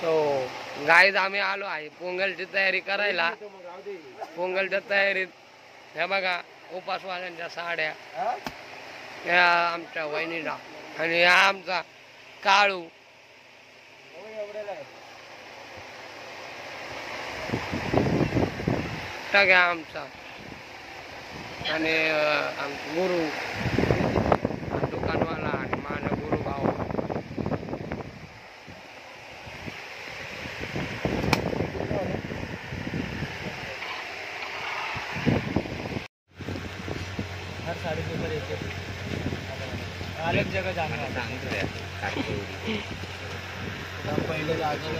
So guys आम्ही आलो आहे पोंगलची तयारी करायला. पोंगलच्या तयारीत हे बघा उपासवाल्यांच्या साड्या, ह्या आमच्या वहिनीला आणि हा आमचा काळू. टग्या आमचा आणि आमचा गुरु दुकानवाला आणि माझा गुरु भाऊ. हर साड़ी के ऊपर एक अलग जगह जाना है. पहले जाके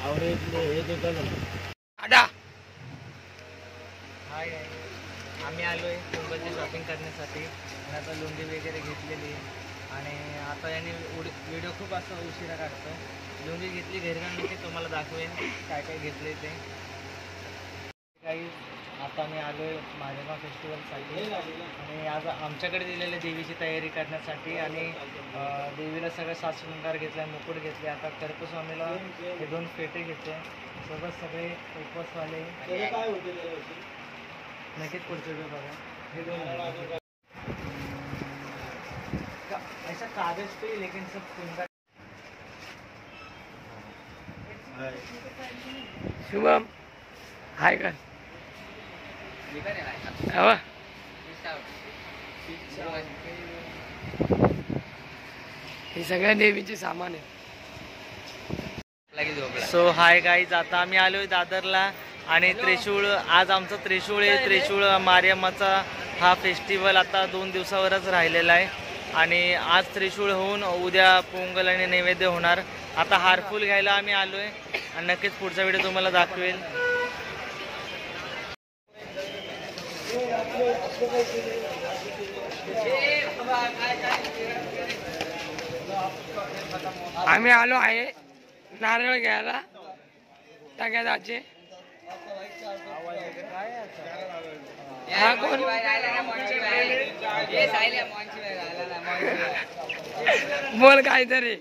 और हाय आम्ही आलोय पोंगलची शॉपिंग करण्यासाठी. आणि आता लोंढी वगैरे घेतलेली आणि आता याने व्हिडिओ खूप असं उशिरा काढतो. लोंढी घेतली घरी नक्की तुम्हाला दाखवेन काय काय घेतले ते. काही आता मी आलोय माझ्या फेस्टिवलसाठी आणि आज आमच्याकडे दिलेल्या देवीची तयारी करण्यासाठी आणि देवीला सगळं साजशृंगार घेतला, मुकुट घेतले. आता कर्पस्वामीला हे 2 फेटे घेतले. सोबत सगळे उपवासवाले नक्कीच पुढचे व्हिडिओ बघा. हे 2 ऐसा कागज पे लेकिन सब सुंदर. शुभम हाय का हे सगळ्या देवीचे सामान आहे. सो हाय गाईज, आता आम्ही आलोय दादरला आणि त्रिशूळ आज आमचा त्रिशूळ आहे. त्रिशूळ मारियम्माचा हा फेस्टिवल आता 2 दिवसावरच राहिलेला आहे आणि आज त्रिशूळ होऊन उद्या पोंगल आणि नैवेद्य होणार. आता हारफुल घ्यायला आम्ही आलोय आणि नक्कीच पुढचा व्हिडिओ तुम्हाला दाखवेल. आम्ही आलो आहे नारळ घ्यायला टग्याचे. हा कोण बोल काहीतरी.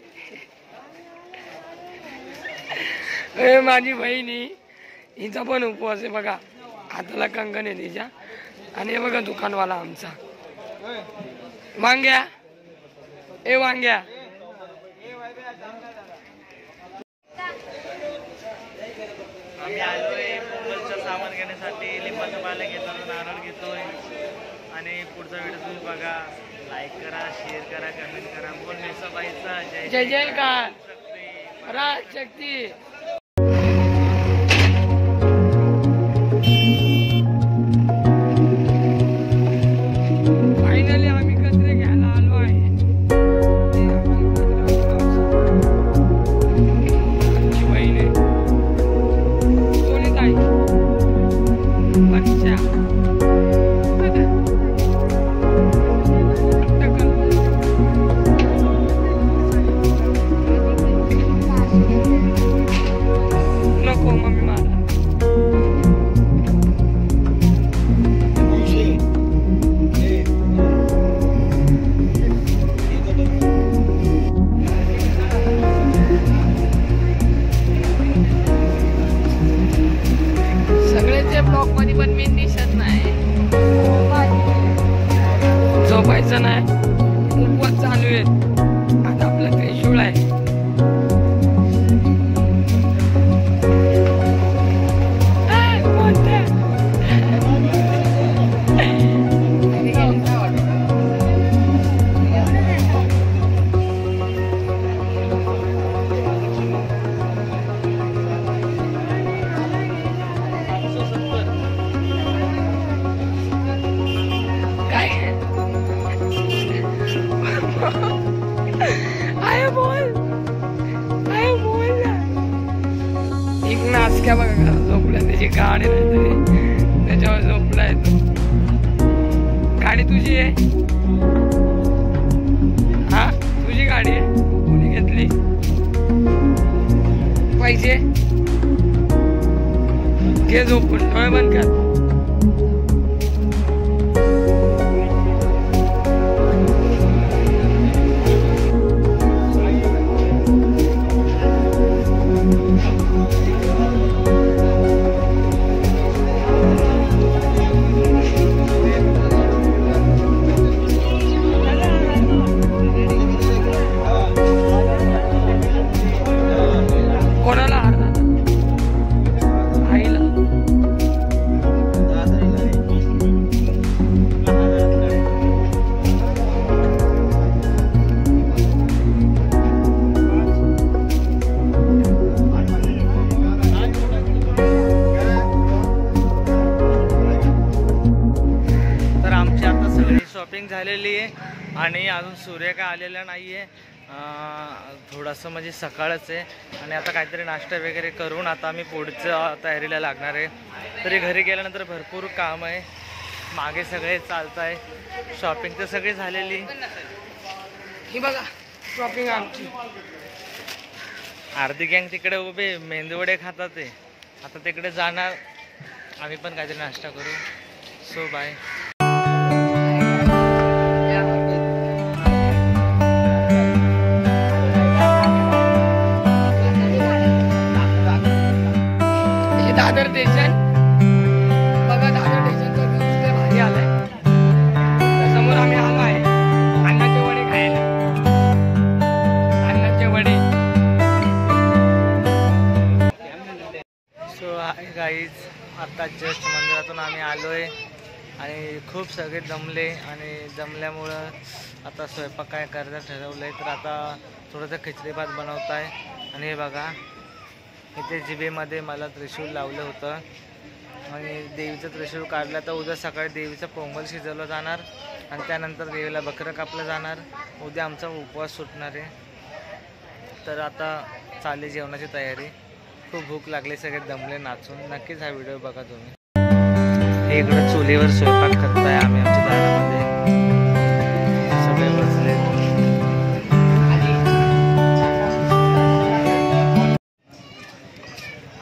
माझी बहिणी हिचा पण उपवास आहे बघा, हाताला कंकण आहे तिच्या. आणि हे बघा दुकानवाला आमचा वांग्या. ए वांग्या आम्ही आलोय पोंगलचं सामान घेण्यासाठी. लिंबाचं पाला घेतो, नारळ घेतोय आणि पुढचा व्हिडिओ तुम्ही बघा. लाईक करा, शेअर करा, कमेंट करा. बोल मेसाबाईचा जय जयकार पराशक्ती. फायनली आम्ही कचरे घ्यायला आलो आहे. नको मम्मी मला. सगळ्याच्या ब्लॉक मध्ये पण मी दिसत नाही. झोपायचं नाही, उपवास चालू आहे. आता आपलं त्रिशूळ आहे. नाचक्या बघा झोपल्या, त्याची गाडी नाही तरी त्याच्यावर झोपलाय तो. गाडी तुझी आहे? हा तुझी गाडी आहे, कोणी घेतली? झोपायचे घे झोपून डोळे बंद कर. कोणाला हारणार? आईला. तर आमची आता सगळी शॉपिंग झालेली आहे आणि अजून सूर्य काय आलेला नाही आहे. थोडंसं म्हणजे सकाळच आहे आणि आता काहीतरी नाश्ता वगैरे करून आता आम्ही पुढच्या तयारीला लागणार आहे. तरी घरी गेल्यानंतर भरपूर काम आहे, मागे सगळे चालत आहे. शॉपिंग तर सगळी झालेली. ही बघा शॉपिंग आमची. अर्धी गँग तिकडे उभे मेंदूवडे खातात आहे. आता तिकडे जाणार, आम्ही पण काहीतरी नाश्ता करू. So bye. दादर स्टेशन बघा, दादर स्टेशनचा व्ह्यू लय भारी आलाय. समोर आम्ही आलो आहे अन्नाचे वडे खायला. अन्नाचे वडे. सो हाय गाईज, आता जस्ट मंदिरातून आम्ही आलो आहे आणि खूप सगळे जमले आणि जमल्यामुळं आता स्वयंपाक काय करायचं ठरवलं आहे. तर आता थोडंसं खिचडी भात बनवत आहे. आणि हे बघा इथे जिभेमध्ये मला त्रिशूल लावलं होतं आणि देवीचं त्रिशूल काढलं. तर उद्या सकाळी देवीचं पोंगल शिजवलं जाणार आणि त्यानंतर देवीला बकरं कापलं जाणार. उद्या आमचा उपवास सुटणार आहे. तर आता चालली जेवणाची तयारी. खूप भूक लागली, सगळे दमले नाचून. नक्कीच हा व्हिडिओ बघा तुम्ही. हे इकडं चुलीवर स्वयंपाक करताय आम्ही आमच्या दारामध्ये. सगळे बसले.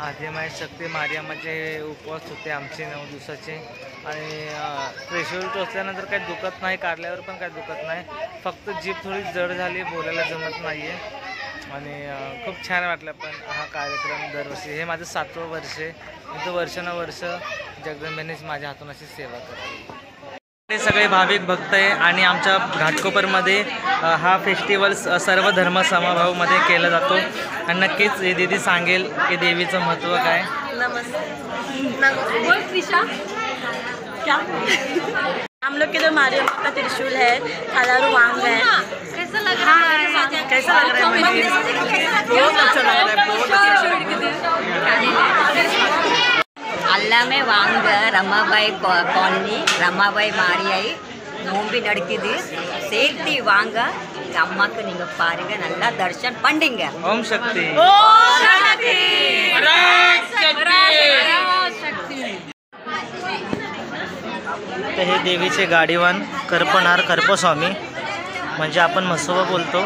आदिमाई शक्ती मारियामाचे उपवास होते आमचे 9 दिवसाचे. आणि त्रिशूल टोचल्यानंतर काही दुखत नाही, काढल्यावर पण काही दुखत नाही. फक्त जीभ थोडी जड झाली, बोलायला जमत नाही आहे. आणि खूप छान वाटलं. पण हा कार्यक्रम दरवर्षी, हे माझं 7वं वर्ष आहे. मी तो वर्षानुवर्ष जगदंबेनेच माझ्या हातून अशी सेवा करते. हे सगळे भाविक भक्त आहे आणि आमच्या घाटकोपरमध्ये हा फेस्टिवल सर्व धर्म समभावमध्ये केला जातो. आणि नक्कीच हे दीदी सांगेल की देवीचं महत्त्व काय. हम लोग के जो मारियम्मा का त्रिशूल है, कालारू वांग है. कैसा लग रहा है? कैसा लग रहा है? बहुत अच्छा लग रहा है. அல்லாமே வாங்க ரமாபாய் காலனி ரமாபாய் மாரியாய் நோம்பி நடக்குது. சேர்த்தி வாங்க, எங்கள் அம்மாவுக்கு நீங்கள் பாருங்க, நல்லா தர்ஷன் பண்ணிங்க. ओम शक्ती. तर हे देवीचे गाडीवान करपणारे करपस्वामी, म्हणजे आपण म्हसोबा बोलतो.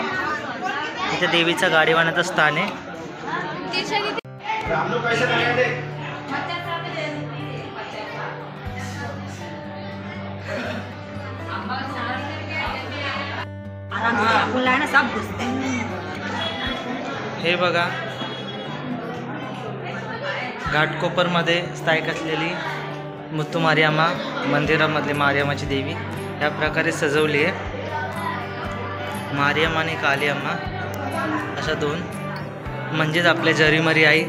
इथे देवीचा गाडीवानाचं स्थान आहे. हे बघा घाटकोपरमध्ये स्थायिक असलेली मुत्तू मारियाम्मा मंदिरामधली मारियाम्माची देवी या प्रकारे सजवली आहे. मारियाम्मा आणि कालियाम्मा अशा 2, म्हणजेच आपल्या जरीमरी आई.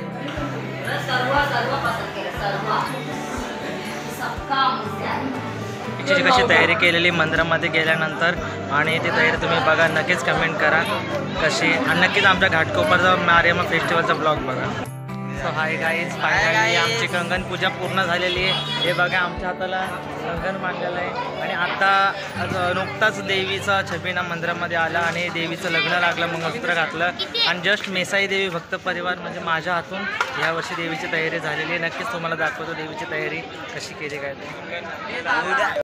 हिची कशी तयारी केलेली मंदिरामध्ये गेल्यानंतर, आणि ती तयारी तुम्ही बघा. नक्कीच कमेंट करा कशी. आणि नक्कीच आमच्या घाटकोपरचा मारियाम्मा फेस्टिवलचा ब्लॉग बघा. सो हाय गाईज, फायनली आमची कंगन पूजा पूर्ण झालेली आहे. हे बघा आमच्या हाताला कंगन बांधलेलं आहे. आणि आता नुकताच देवीचा छबिना मंदिरामध्ये आला आणि देवीचं लग्न लागलं, मंगळसूत्र घातलं. आणि जस्ट मेसाई देवी भक्त परिवार म्हणजे माझ्या हातून यावर्षी देवीची तयारी झालेली आहे. नक्कीच तुम्हाला दाखवतो देवीची तयारी कशी केली काय ते.